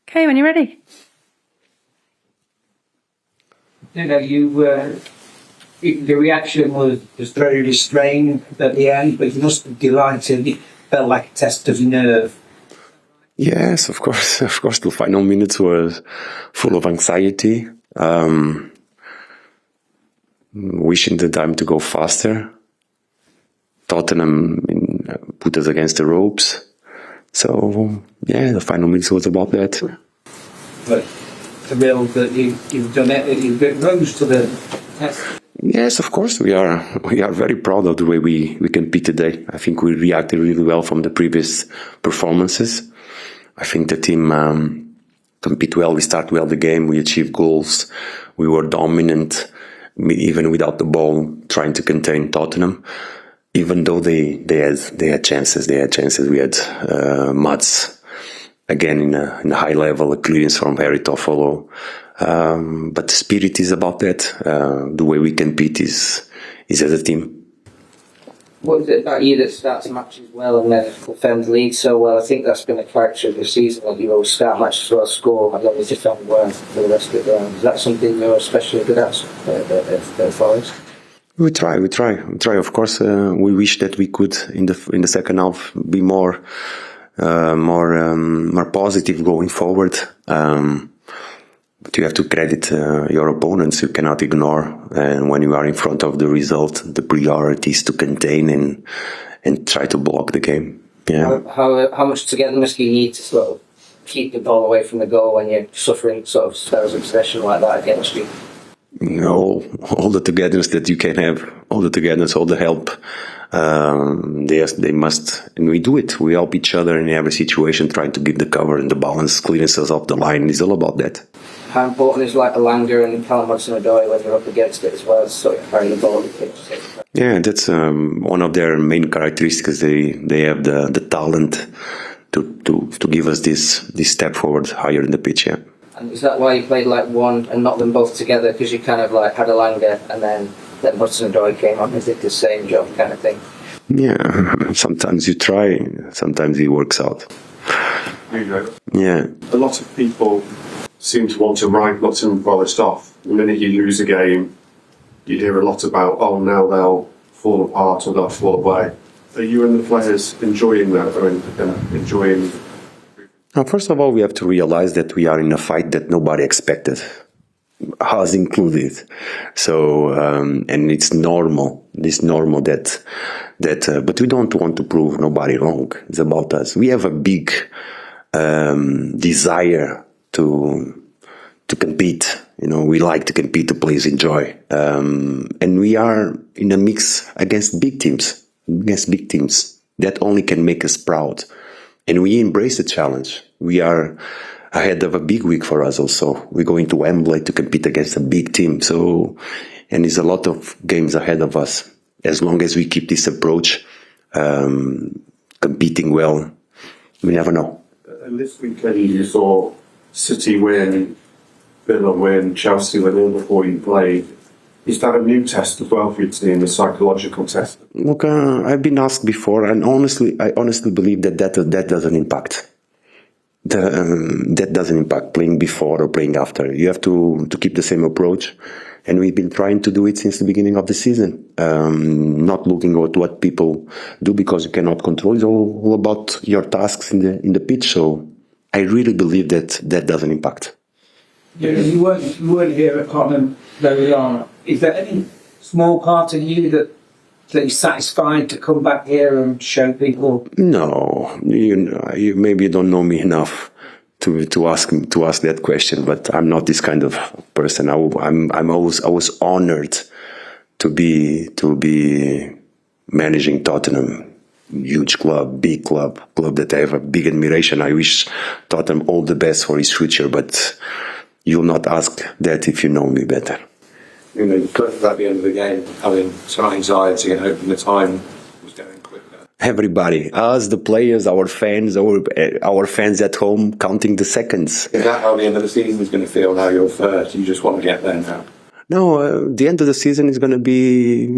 Okay, when you're ready. You know, the reaction was very restrained at the end, but you must be delighted. It felt like a test of nerve. Yes, of course. Of course, the final minutes were full of anxiety. Wishing the time to go faster. Tottenham put us against the ropes. So, yeah, the final minutes was about that. But thrilled that you've done it, you've rose to the test. Yes, of course, we are very proud of the way we compete today. I think we reacted really well from the previous performances. I think the team compete well, we start well the game, we achieve goals, we were dominant, even without the ball, trying to contain Tottenham. Even though they had chances. We had Mats again in a high level, a clearance from Harry Toffolo. But the spirit is about that. The way we compete is as a team. What is it about you that starts matches well and then defends league so well? I think that's been a character of the season. Like you always start matches well, score, and then you defend well for the rest of the round. Is that something you're especially good at Forest? We try. Of course, we wish that we could in the second half be more positive going forward. But you have to credit your opponents. You cannot ignore, and when you are in front of the result, the priority is to contain and try to block the game. Yeah. How much togetherness do you need to sort of keep the ball away from the goal when you're suffering sort of spells of possession like that against you? All the togetherness that you can have, all the togetherness, all the help, they must, and we do it. We help each other in every situation, trying to give the cover and the balance, clearances off the line. It's all about that. How important is like Elanga and Callum, Hudson, Odoi when you're up against it as well, sort of carrying the ball on the pitch? Yeah, that's one of their main characteristics. They have the talent to give us this step forward higher in the pitch. Yeah. And is that why you played like one and not them both together? Because you kind of like had Elanga and then Hudson and Odoi came on and did the same job kind of thing? Yeah, sometimes you try, sometimes it works out. Yeah. A lot of people seem to want to write Nottingham Forest off. The minute you lose a game, you hear a lot about, oh, now they'll fall apart or they'll fall away. Are you and the players enjoying that or enjoying... Now, first of all, we have to realize that we are in a fight that nobody expected, us included. So, and it's normal. It's normal that. But we don't want to prove nobody wrong. It's about us. We have a big desire to compete. You know, we like to compete. The players enjoy, and we are in a mix against big teams. That only can make us proud. And we embrace the challenge. We are ahead of a big week for us also. We're going to Wembley to compete against a big team. So, and there's a lot of games ahead of us. As long as we keep this approach, competing well, we never know. And this weekend you saw City win, Villa win, Chelsea win all before you played. Is that a new test as well for your team, a psychological test? Look, I've been asked before, and I honestly believe that doesn't impact. That doesn't impact playing before or playing after. You have to keep the same approach, and we've been trying to do it since the beginning of the season. Not looking at what people do because you cannot control. It's all about your tasks in the pitch. So I really believe that doesn't impact. Yeah, you weren't here at Tottenham very long. Is there any small part of you that you're satisfied to come back here and show people? No, you maybe don't know me enough to ask that question. But I'm not this kind of person. I was honored to be managing Tottenham. Huge club, big club that I have a big admiration. I wish Tottenham all the best for his future, but you'll not ask that if you know me better. You talked about the end of the game, having some anxiety and hoping the time was going quicker. Everybody, us, the players, our fans, our fans at home, counting the seconds. Is that how the end of the season is going to feel now you're first? You just want to get there now? No, the end of the season is going to be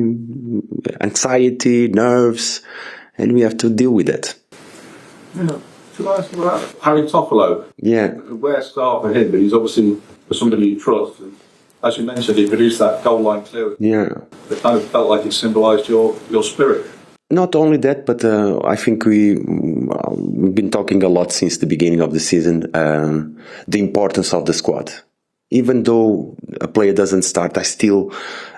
anxiety, nerves, and we have to deal with it. Yeah. Should I ask about Harry Toffolo? Yeah. Where start for him, but he's obviously for somebody you trust. And as you mentioned, he produced that goal line clearance. Yeah. It kind of felt like it symbolised your spirit. Not only that, but I think we've been talking a lot since the beginning of the season, the importance of the squad. Even though a player doesn't start, I still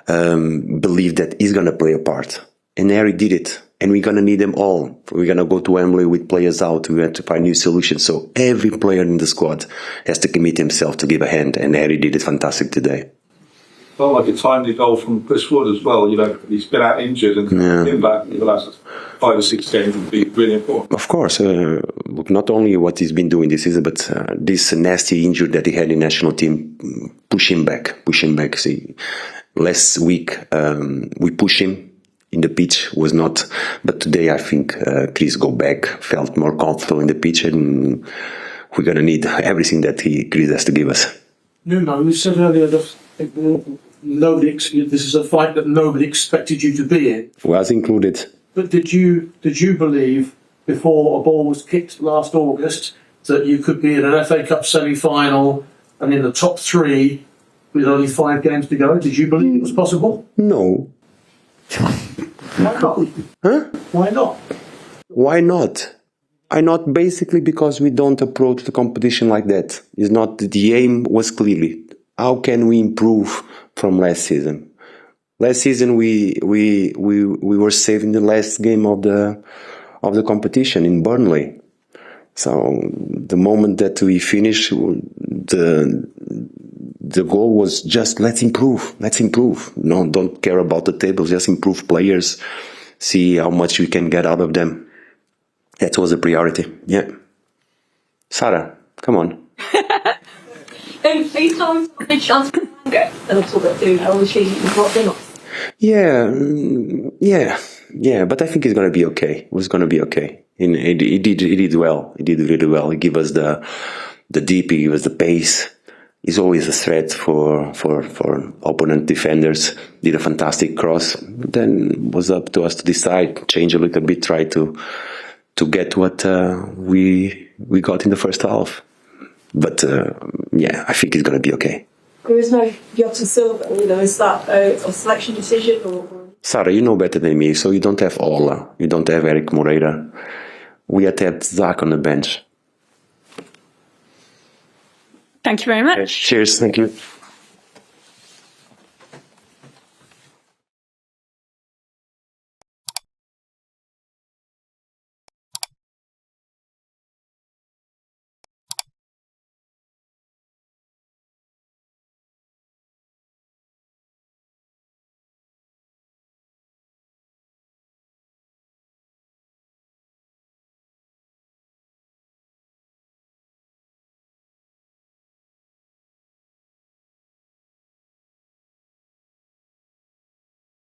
believe that he's going to play a part. And Harry did it. And we're going to need them all. We're going to go to Wembley with players out. We have to find new solutions. So every player in the squad has to commit himself to give a hand. And Harry did it fantastic today. Felt like a timely goal from Chris Wood as well. You know, he's been out injured and him back in the last 5 or 6 games would be really important. Of course, look, not only what he's been doing this season, but this nasty injury that he had in national team, push him back. See, last week we pushed him in the pitch, was not, but today I think Chris go back, felt more comfortable in the pitch, and we're going to need everything that Chris has to give us. Nuno, you said earlier that this is a fight that nobody expected you to be in. Was included. But did you believe before a ball was kicked last August that you could be in an FA Cup semi-final and in the top 3 with only 5 games to go? Did you believe it was possible? No. Why not? Huh? Why not? Why not? Why not? Basically because we don't approach the competition like that. It's not, the aim was clearly, how can we improve from last season? Last season we were saving the last game of the competition in Burnley. So the moment that we finished, the goal was just let's improve. No, don't care about the tables, just improve players, see how much we can get out of them. That was a priority. Yeah. Sarah, come on. These times, big chance for Elanga a little bit too. Obviously, you've got them off. Yeah. But I think he's gonna be okay. It was gonna be okay. He did well. He did really well. He gave us the deep. He gave us the pace. He's always a threat for opponent defenders. Did a fantastic cross. Then it was up to us to decide, change a little bit, try to get what we got in the first half. But I think he's going to be okay. There is no Jota Silva, is that a selection decision? Or? Sarah, you know better than me, so you don't have Ola, you don't have Eric Moreira. We had to have Zach on the bench. Thank you very much. Cheers, thank you.